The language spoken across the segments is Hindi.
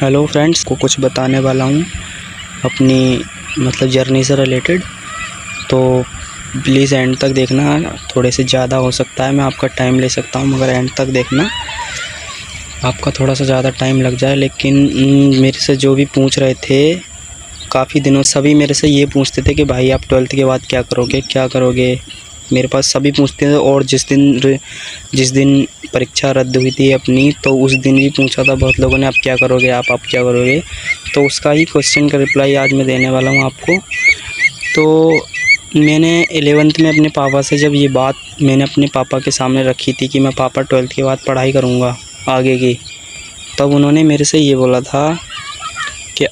हेलो फ्रेंड्स, को कुछ बताने वाला हूँ अपनी जर्नी से रिलेटेड। तो प्लीज़ एंड तक देखना। थोड़े से ज़्यादा हो सकता है, मैं आपका टाइम ले सकता हूँ, मगर एंड तक देखना। आपका थोड़ा सा ज़्यादा टाइम लग जाए। लेकिन मेरे से जो भी पूछ रहे थे काफ़ी दिनों, सभी मेरे से ये पूछते थे कि भाई आप 12th के बाद क्या करोगे, क्या करोगे। मेरे पास सभी पूछते थे। और जिस दिन परीक्षा रद्द हुई थी अपनी, तो उस दिन भी पूछा था बहुत लोगों ने, आप क्या करोगे, आप क्या करोगे। तो उसका ही क्वेश्चन का रिप्लाई आज मैं देने वाला हूँ आपको। तो मैंने 11th में अपने पापा से जब ये बात मैंने अपने पापा के सामने रखी थी कि मैं पापा 12th के बाद पढ़ाई करूँगा आगे की, तब उन्होंने मेरे से ये बोला था कि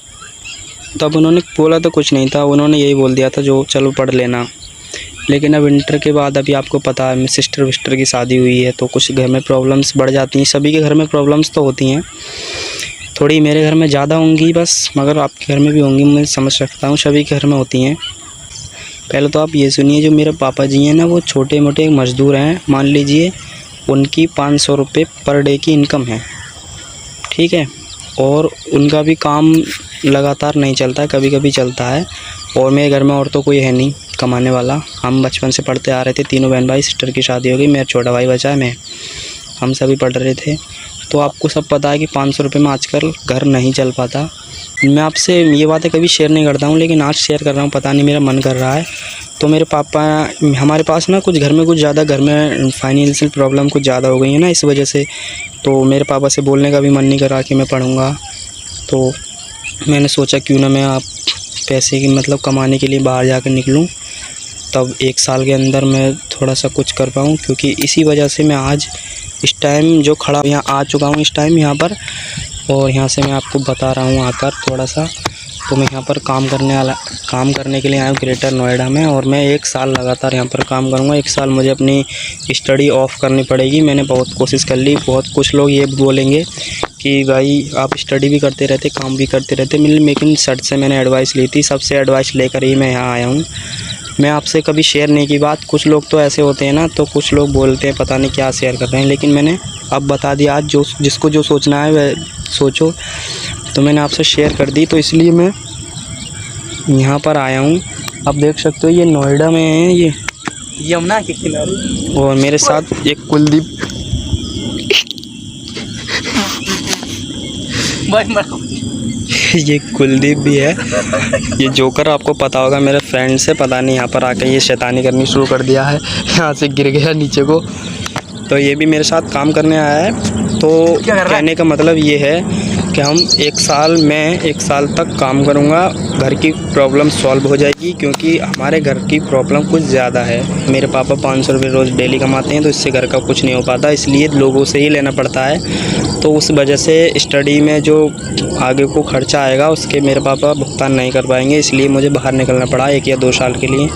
तब उन्होंने बोला तो कुछ नहीं था, उन्होंने यही बोल दिया था जो चलो पढ़ लेना। लेकिन अब इंटर के बाद अभी आपको पता है, मेरी सिस्टर विस्टर की शादी हुई है, तो कुछ घर में प्रॉब्लम्स बढ़ जाती हैं। सभी के घर में प्रॉब्लम्स तो होती हैं, थोड़ी मेरे घर में ज़्यादा होंगी बस, मगर आपके घर में भी होंगी, मैं समझ सकता हूँ, सभी के घर में होती हैं। पहले तो आप ये सुनिए, जो मेरे पापा जी हैं ना, वो छोटे मोटे मज़दूर हैं। मान लीजिए उनकी 500 रुपये पर डे की इनकम है, ठीक है। और उनका भी काम लगातार नहीं चलता है, कभी कभी चलता है। और मेरे घर में और तो कोई है नहीं कमाने वाला। हम बचपन से पढ़ते आ रहे थे, तीनों बहन भाई। सिस्टर की शादी हो गई, मेरा छोटा भाई बचा है, हम सभी पढ़ रहे थे। तो आपको सब पता है कि 500 रुपये में आजकल घर नहीं चल पाता। मैं आपसे ये बातें कभी शेयर नहीं करता हूँ, लेकिन आज शेयर कर रहा हूँ, पता नहीं मेरा मन कर रहा है। तो मेरे पापा, हमारे पास ना कुछ घर में घर में फाइनेंशियल प्रॉब्लम कुछ ज़्यादा हो गई है ना, इस वजह से। तो मेरे पापा से बोलने का भी मन नहीं कर रहा कि मैं पढ़ूँगा। तो मैंने सोचा क्यों ना मैं आप पैसे की कमाने के लिए बाहर जाकर निकलूं, तब 1 साल के अंदर मैं थोड़ा सा कुछ कर पाऊँ। क्योंकि इसी वजह से मैं आज इस टाइम जो खड़ा यहाँ आ चुका हूँ, इस टाइम यहाँ पर। और यहाँ से मैं आपको बता रहा हूँ आकर थोड़ा सा। तो मैं यहाँ पर काम करने के लिए आया हूँ ग्रेटर नोएडा में। और मैं 1 साल लगातार यहाँ पर काम करूँगा। 1 साल मुझे अपनी स्टडी ऑफ करनी पड़ेगी। मैंने बहुत कोशिश कर ली। कुछ लोग ये बोलेंगे कि भाई आप स्टडी भी करते रहते, काम भी करते रहते, लेकिन सर से मैंने एडवाइस ली थी। सबसे एडवाइस लेकर ही मैं यहाँ आया हूँ। मैं आपसे कभी शेयर नहीं की बात। कुछ लोग तो ऐसे होते हैं ना, तो कुछ लोग बोलते हैं पता नहीं क्या शेयर कर रहे हैं, लेकिन मैंने अब बता दिया। आज जिसको जो सोचना है वह सोचो। तो मैंने आपसे शेयर कर दी, तो इसलिए मैं यहाँ पर आया हूँ। आप देख सकते हो ये नोएडा में है, ये यमुना के किनारे। और मेरे साथ एक कुलदीप ये कुलदीप भी है। ये जोकर आपको पता होगा, मेरे फ्रेंड से, पता नहीं यहाँ पर आकर ये शैतानी करनी शुरू कर दिया है। यहाँ से गिर गया नीचे को। तो ये भी मेरे साथ काम करने आया है। तो कहने का मतलब ये है कि हम 1 साल तक काम करूँगा। घर की प्रॉब्लम सॉल्व हो जाएगी, क्योंकि हमारे घर की प्रॉब्लम कुछ ज़्यादा है। मेरे पापा 500 रुपये रोज़ डेली कमाते हैं, तो इससे घर का कुछ नहीं हो पाता, इसलिए लोगों से ही लेना पड़ता है। तो उस वजह से स्टडी में जो आगे को खर्चा आएगा, उसके मेरे पापा भुगतान नहीं कर पाएंगे, इसलिए मुझे बाहर निकलना पड़ा 1 या 2 साल के लिए।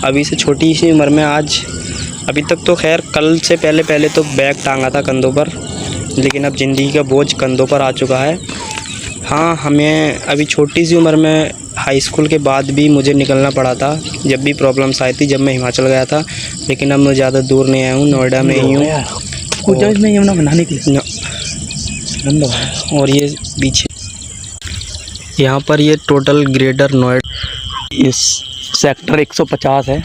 अभी से छोटी सी उम्र में अभी तक तो खैर, कल से पहले तो बैग टांगा था कंधों पर, लेकिन अब ज़िंदगी का बोझ कंधों पर आ चुका है। हाँ, हमें अभी छोटी सी उम्र में हाई स्कूल के बाद भी मुझे निकलना पड़ा था, जब भी प्रॉब्लम्स आई थी, जब मैं हिमाचल गया था। लेकिन अब मैं ज़्यादा दूर नहीं आया हूँ, नोएडा में ही हूँ। और ये पीछे यहाँ पर ये टोटल ग्रेटर नोएडा इस सेक्टर 150 है।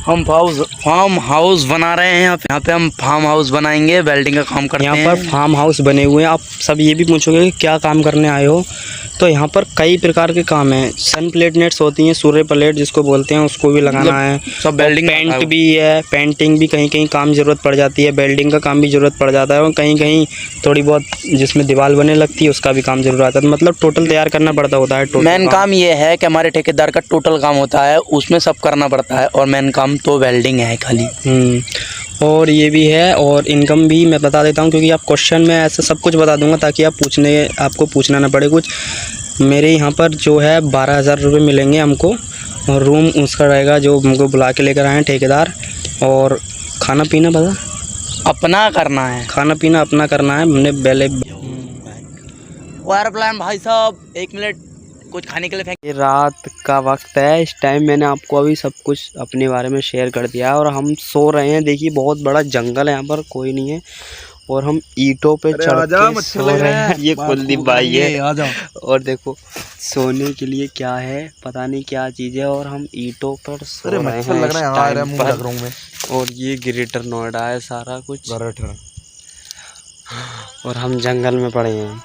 हम फार्म हाउस बना रहे हैं। यहाँ पे हम फार्म हाउस बनाएंगे, वेल्डिंग का काम करते हैं। यहाँ पर फार्म हाउस बने हुए हैं। आप सब ये भी पूछोगे कि क्या काम करने आए हो, तो यहाँ पर कई प्रकार के काम हैं। सन प्लेट नेट्स होती हैं, सूर्य प्लेट जिसको बोलते हैं, उसको भी लगाना है। सब वेल्डिंग, पेंट भी है, पेंटिंग भी कहीं कहीं काम ज़रूरत पड़ जाती है, वेल्डिंग का काम भी ज़रूरत पड़ जाता है। और कहीं कहीं थोड़ी बहुत जिसमें दीवार बनने लगती है, उसका भी काम जरूर आता है। मतलब टोटल तैयार करना पड़ता होता है। मेन काम ये है कि हमारे ठेकेदार का टोटल काम होता है, उसमें सब करना पड़ता है। और मेन काम तो वेल्डिंग है खाली। और ये भी है। और इनकम भी मैं बता देता हूँ, क्योंकि आप क्वेश्चन में ऐसा सब कुछ बता दूंगा, ताकि आपको पूछना ना पड़े कुछ। मेरे यहाँ पर जो है 12,000 रुपये मिलेंगे हमको। और रूम उसका रहेगा जो हमको बुला के लेकर आए हैं ठेकेदार। और खाना पीना अपना करना है, खाना पीना अपना करना है। हमने पहले वायर प्लान भाई साहब 1 मिनट कुछ खाने के लिए फेंक। ये रात का वक्त है, इस टाइम मैंने आपको अभी सब कुछ अपने बारे में शेयर कर दिया। और हम सो रहे हैं। देखिए बहुत बड़ा जंगल है, यहाँ पर कोई नहीं है। और हम ईंटों पे चढ़ के सो रहे हैं। ये कुलदीप भाई है। और देखो सोने के लिए क्या है पता नहीं क्या चीज़ है, और हम ईंटों पर सो रहे हैं इस टाइम पर। और ये ग्रेटर नोएडा है सारा कुछ, और हम जंगल में पड़े हैं।